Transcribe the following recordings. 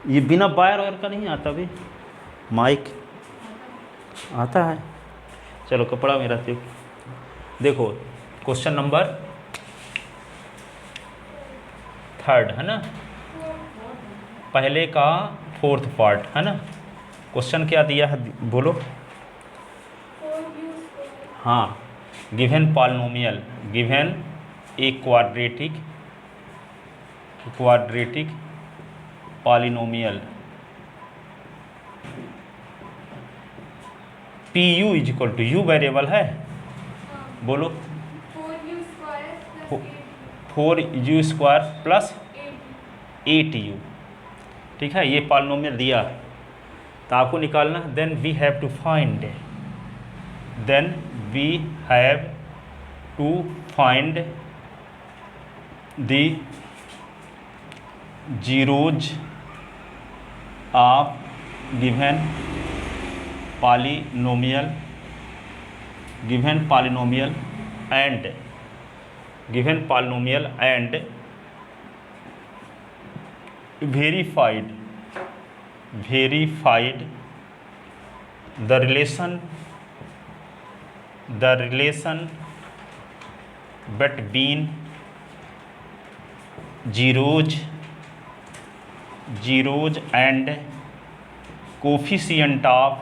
ये बिना wire wire का नहीं आता भी, माइक आता है। चलो कपड़ा में रहती हो। देखो क्वेश्चन नंबर 3 है ना, पहले का 4th पार्ट है ना। क्वेश्चन क्या दिया है बोलो। हाँ, given polynomial, given a quadratic polynomial P U is equal to, u variable है, बोलो 4u² प्लस 8u। ठीक है, ये पॉलिनोमियल दिया है तो आपको निकालना। Then we have to find the zeros of given polynomial and verified the relation between zeros and coefficient of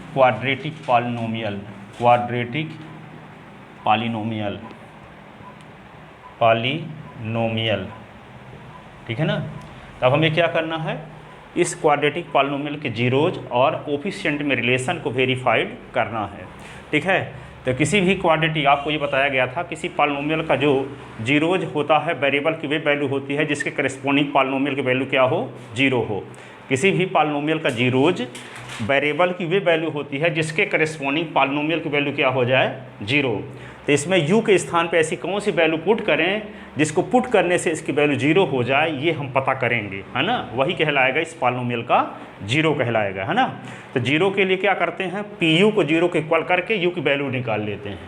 quadratic polynomial। ठीक है ना। तो अब हमें क्या करना है, इस क्वाड्रेटिक पॉलिनोमियल के जीरोज और कोफिशिएंट में रिलेशन को वेरीफाइड करना है। ठीक है, तो किसी भी क्वाड्रेटिक, आपको ये बताया गया था, किसी पॉलिनोमियल का जो जीरोज होता है वेरिएबल की वे वैल्यू होती है जिसके करेस्पॉन्डिंग पॉलिनोमियल की वैल्यू क्या हो, 0 हो। किसी भी पॉलिनोमियल का जीरोज वेरिएबल की वे वैल्यू होती है जिसके करेस्पॉन्डिंग पॉलिनोमियल की वैल्यू क्या हो जाए, 0। तो इसमें u के स्थान पे ऐसी कौन सी वैल्यू पुट करें जिसको पुट करने से इसकी वैल्यू 0 हो जाए, ये हम पता करेंगे, है ना। वही कहलाएगा इस पॉलिनोमियल का 0 कहलाएगा, है ना। तो 0 के लिए क्या करते हैं, पी को 0 के इक्वल करके u की वैल्यू निकाल लेते हैं।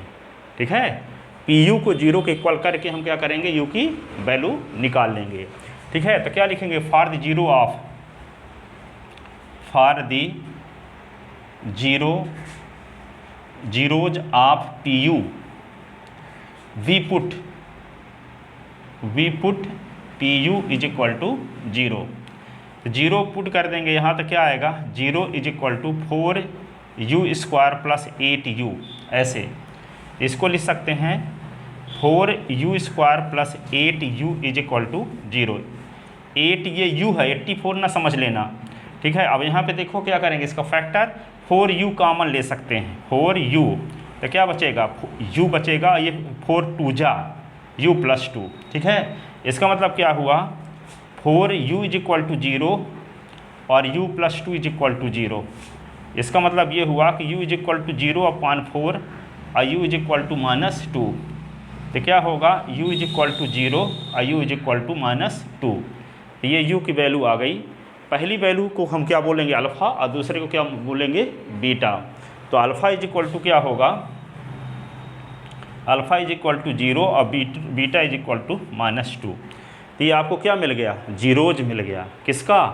ठीक है, पी को 0 के इक्वल करके हम क्या करेंगे, u की वैल्यू निकाल लेंगे। ठीक है, तो क्या लिखेंगे, for the zeros of P U we put pu is equal to 0। 0 put कर देंगे यहाँ, तो क्या आएगा, 0 is equal to 4u² plus 8u। ऐसे इसको लिख सकते हैं 4u² plus 8u is equal to 0। 8 ये u है, 84 ना समझ लेना। ठीक है, अब यहाँ पे देखो क्या करेंगे, इसका फैक्टर 4u कॉमन ले सकते हैं, 4u, तो क्या बचेगा, u बचेगा, ये 4 2 जा u प्लस 2। ठीक है, इसका मतलब क्या हुआ, 4u इज इक्वल टू 0 और u plus 2 is equal to 0। इसका मतलब ये हुआ कि u इज इक्वल टू 0/4 और u इज इक्वल टू -2। तो क्या होगा, u इज इक्वल टू 0 और u इज इक्वल टू -2। ये u की वैल्यू आ गई। पहली वैल्यू को हम क्या बोलेंगे, अल्फ़ा, और दूसरे को क्या बोलेंगे, बीटा। तो अल्फ़ा इज इक्वल टू क्या होगा, अल्फ़ा इज इक्वल टू 0 और बीटा इज इक्वल टू -2। तो ये आपको क्या मिल गया, जीरोज मिल गया, किसका,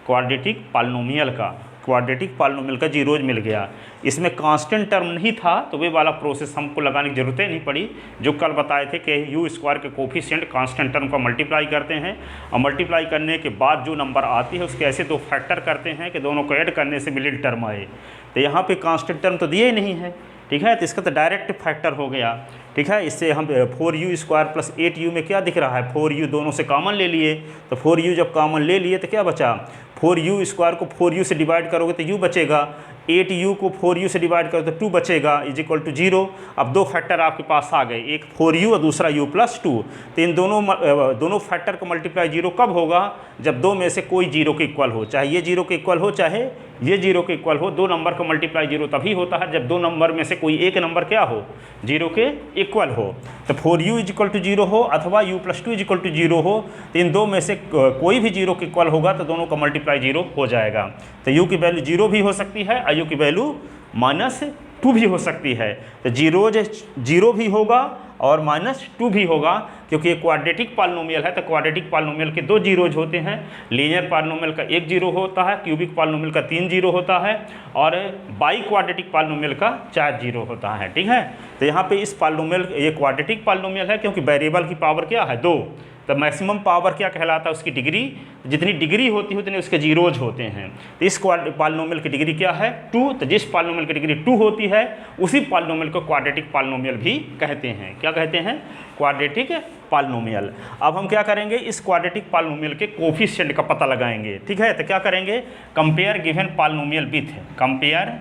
क्वाड्रेटिक पॉलिनोमियल का। क्वाड्रेटिक पॉलिनोमियल का जीरोज मिल गया। इसमें कांस्टेंट टर्म नहीं था तो वे वाला प्रोसेस हमको लगाने की ज़रूरत नहीं पड़ी, जो कल बताए थे कि u² के कोफिशिएंट कांस्टेंट टर्म का मल्टीप्लाई करते हैं और मल्टीप्लाई करने के बाद जो नंबर आती है उसके ऐसे 2 फैक्टर करते हैं कि दोनों को ऐड करने से मिडिल टर्म आए। तो यहाँ पे कांस्टेंट टर्म तो दिए ही नहीं है। ठीक है, तो इसका तो डायरेक्ट फैक्टर हो गया। ठीक है, इससे हम 4u² प्लस 8u में क्या दिख रहा है, 4u दोनों से कॉमन ले लिए, तो 4u जब कॉमन ले लिए तो क्या बचा, 4u² को 4u से डिवाइड करोगे तो u बचेगा, 8u को 4u से डिवाइड करो तो 2 बचेगा, इज इक्वल टू 0। अब 2 फैक्टर आपके पास आ गए, एक 4u और दूसरा u प्लस 2। तो इन दोनों फैक्टर का मल्टीप्लाई 0 कब होगा, जब 2 में से कोई 0 के इक्वल हो, चाहे ये 0 के इक्वल हो चाहे ये 0 के इक्वल हो। 2 नंबर का मल्टीप्लाई 0 तभी होता है जब 2 नंबर में से कोई एक नंबर क्या हो, 0 के इक्वल हो। तो 4u इज इक्वल टू 0 हो अथवा u plus 2 is equal to 0 हो, तो इन 2 में से कोई भी 0 के इक्वल होगा तो दोनों का मल्टीप्लाई 0 हो जाएगा। तो u की वैल्यू 0 भी हो सकती है और u की वैल्यू -2 भी हो सकती है। तो जीरोज 0 भी होगा और -2 भी होगा, क्योंकि ये क्वाड्रेटिक पॉलिनोमियल है। तो क्वाड्रेटिक पॉलिनोमियल के 2 जीरोज होते हैं। लीनियर पॉलिनोमियल का 1 जीरो होता है, क्यूबिक पॉलिनोमियल का 3 जीरो होता है, और बाई क्वाड्रेटिक पॉलिनोमियल का 4 जीरो होता है। ठीक है, तो यहाँ पे इस पॉलिनोमियल, ये क्वाड्रेटिक पॉलिनोमियल है क्योंकि वेरिएबल की पावर क्या है 2। तो मैक्सिमम पावर क्या कहलाता है, उसकी डिग्री, जितनी डिग्री होती है उतने उसके जीरोज होते हैं। तो इस पॉलिनोमियल की डिग्री क्या है 2। तो जिस पॉलिनोमियल की डिग्री 2 होती है उसी पॉलिनोमियल को क्वाड्रेटिक पॉलिनोमियल भी कहते हैं। क्या कहते हैं? Quadratic polynomial. अब हम क्या करेंगे, इस क्वाड्रेटिक पॉलिनोमियल के कोफिशिएंट का पता लगाएंगे। ठीक है, तो क्या करेंगे, compare given polynomial with, compare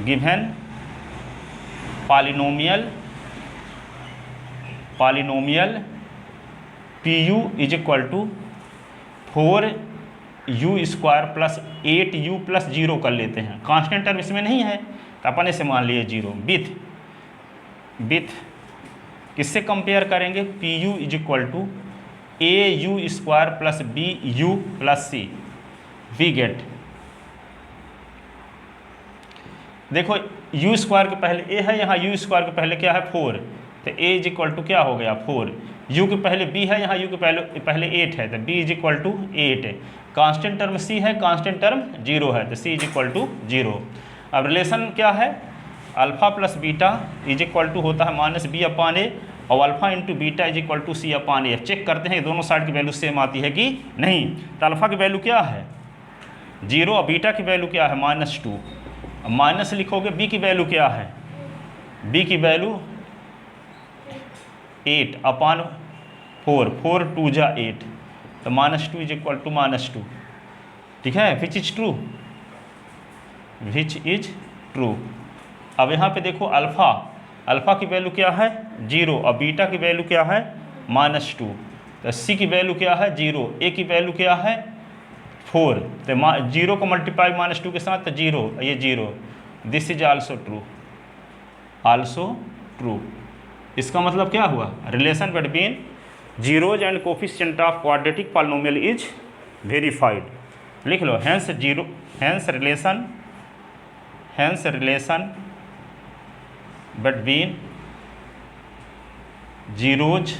given polynomial PU is equal to 4u² plus 8u plus 0 कर लेते हैं। कांस्टेंट टर्म इसमें नहीं है तो अपन इसे मान लिए 0। विथ किससे कंपेयर करेंगे, PU is equal to AU² plus BU plus C। We get, देखो u² के पहले a है, यहाँ u² के पहले क्या है 4, तो a इज इक्वल टू क्या हो गया 4। u के पहले b है, यहाँ u के पहले 8 है, तो b is equal to 8। Constant term c है, कांस्टेंट टर्म 0 है, तो c इज इक्वल टू 0। अब रिलेशन क्या है, alpha plus beta is equal to होता है -b/a, और alpha into beta is equal to c/a। Check करते हैं दोनों साइड की वैल्यू सेम आती है कि नहीं। तो अल्फ़ा की वैल्यू क्या है 0 और बीटा की वैल्यू क्या है -2। माइनस लिखोगे, b की वैल्यू क्या है, b की वैल्यू 8/4, 4 2 जा 8, तो -2 इज इक्वल टू -2। ठीक है, विच इज ट्रू। अब यहाँ पे देखो अल्फ़ा की वैल्यू क्या है 0 और बीटा की वैल्यू क्या है -2। तो c की वैल्यू क्या है 0, a की वैल्यू क्या है 4, तो 0 को मल्टीप्लाई -2 के साथ तो 0, ये 0। This is also true. इसका मतलब क्या हुआ, relation between zeros and coefficient of quadratic polynomial is verified. लिख लो, hence relation between zeros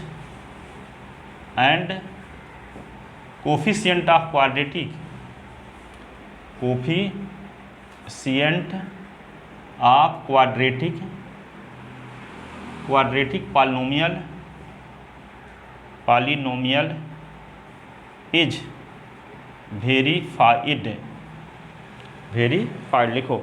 and coefficient of quadratic polynomial is verified. लिखो,